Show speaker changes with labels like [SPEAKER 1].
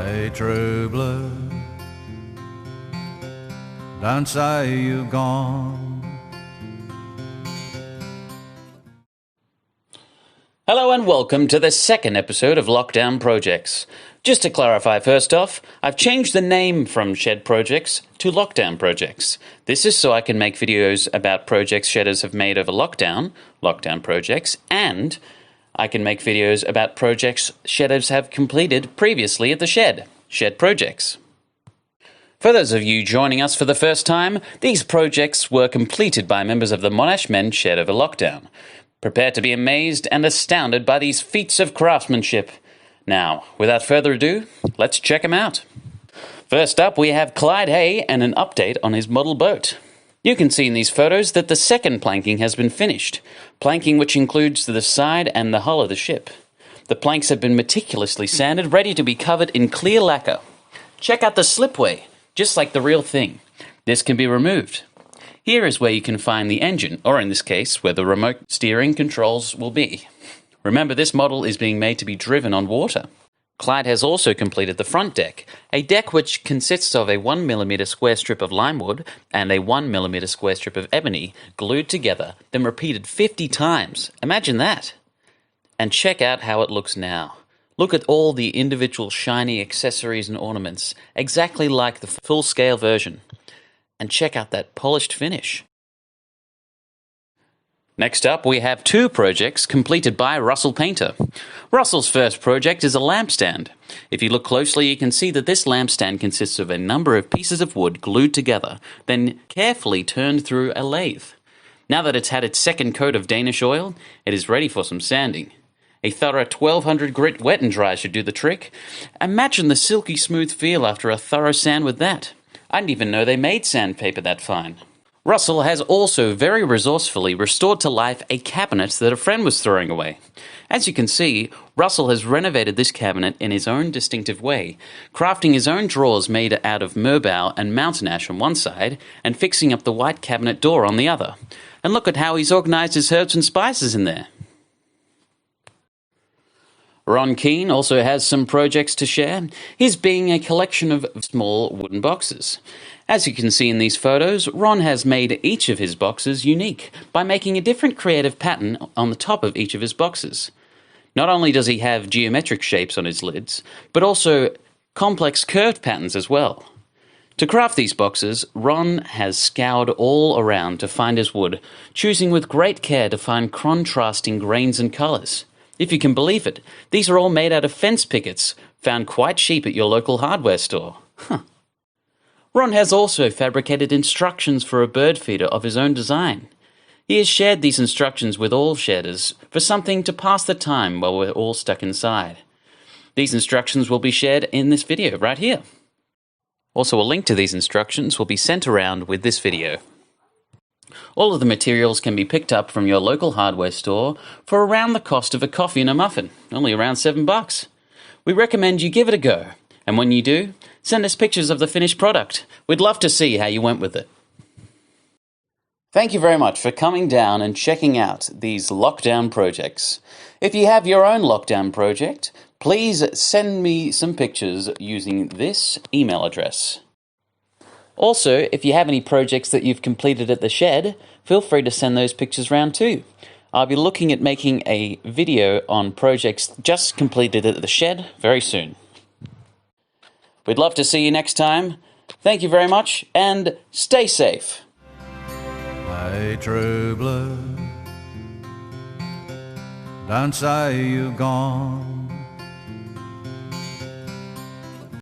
[SPEAKER 1] Hey, true blue, don't say you've gone.
[SPEAKER 2] Hello and welcome to the second episode of Lockdown Projects. Just to clarify first off, I've changed the name from Shed Projects to Lockdown Projects. This is so I can make videos about projects shedders have made over lockdown, Lockdown Projects, and I can make videos about projects shedders have completed previously at the Shed, Shed Projects. For those of you joining us for the first time, these projects were completed by members of the Monash Men Shed over lockdown. Prepare to be amazed and astounded by these feats of craftsmanship. Now, without further ado, let's check them out. First up, we have Clyde Hay and an update on his model boat. You can see in these photos that the second planking has been finished, planking which includes the side and the hull of the ship. The planks have been meticulously sanded, ready to be covered in clear lacquer. Check out the slipway, just like the real thing. This can be removed. Here is where you can find the engine, or in this case, where the remote steering controls will be. Remember, this model is being made to be driven on water. Clyde has also completed the front deck, a deck which consists of a 1mm square strip of limewood and a 1mm square strip of ebony glued together, then repeated 50 times. Imagine that! And check out how it looks now. Look at all the individual shiny accessories and ornaments, exactly like the full-scale version. And check out that polished finish. Next up, we have two projects completed by Russell Painter. Russell's first project is a lampstand. If you look closely, you can see that this lampstand consists of a number of pieces of wood glued together, then carefully turned through a lathe. Now that it's had its second coat of Danish oil, it is ready for some sanding. A thorough 1200 grit wet and dry should do the trick. Imagine the silky smooth feel after a thorough sand with that. I didn't even know they made sandpaper that fine. Russell has also very resourcefully restored to life a cabinet that a friend was throwing away. As you can see, Russell has renovated this cabinet in his own distinctive way, crafting his own drawers made out of merbau and mountain ash on one side, and fixing up the white cabinet door on the other. And look at how he's organised his herbs and spices in there. Ron Keane also has some projects to share, his being a collection of small wooden boxes. As you can see in these photos, Ron has made each of his boxes unique by making a different creative pattern on the top of each of his boxes. Not only does he have geometric shapes on his lids, but also complex curved patterns as well. To craft these boxes, Ron has scoured all around to find his wood, choosing with great care to find contrasting grains and colours. If you can believe it, these are all made out of fence pickets, found quite cheap at your local hardware store. Ron has also fabricated instructions for a bird feeder of his own design. He has shared these instructions with all shedders for something to pass the time while we're all stuck inside. These instructions will be shared in this video right here. Also, a link to these instructions will be sent around with this video. All of the materials can be picked up from your local hardware store for around the cost of a coffee and a muffin, only around $7. We recommend you give it a go, and when you do, send us pictures of the finished product. We'd love to see how you went with it. Thank you very much for coming down and checking out these lockdown projects. If you have your own lockdown project, please send me some pictures using this email address. Also, if you have any projects that you've completed at the shed, feel free to send those pictures round too. I'll be looking at making a video on projects just completed at the shed very soon. We'd love to see you next time. Thank you very much, and stay safe.
[SPEAKER 1] Hey, true blue, don't say you've gone.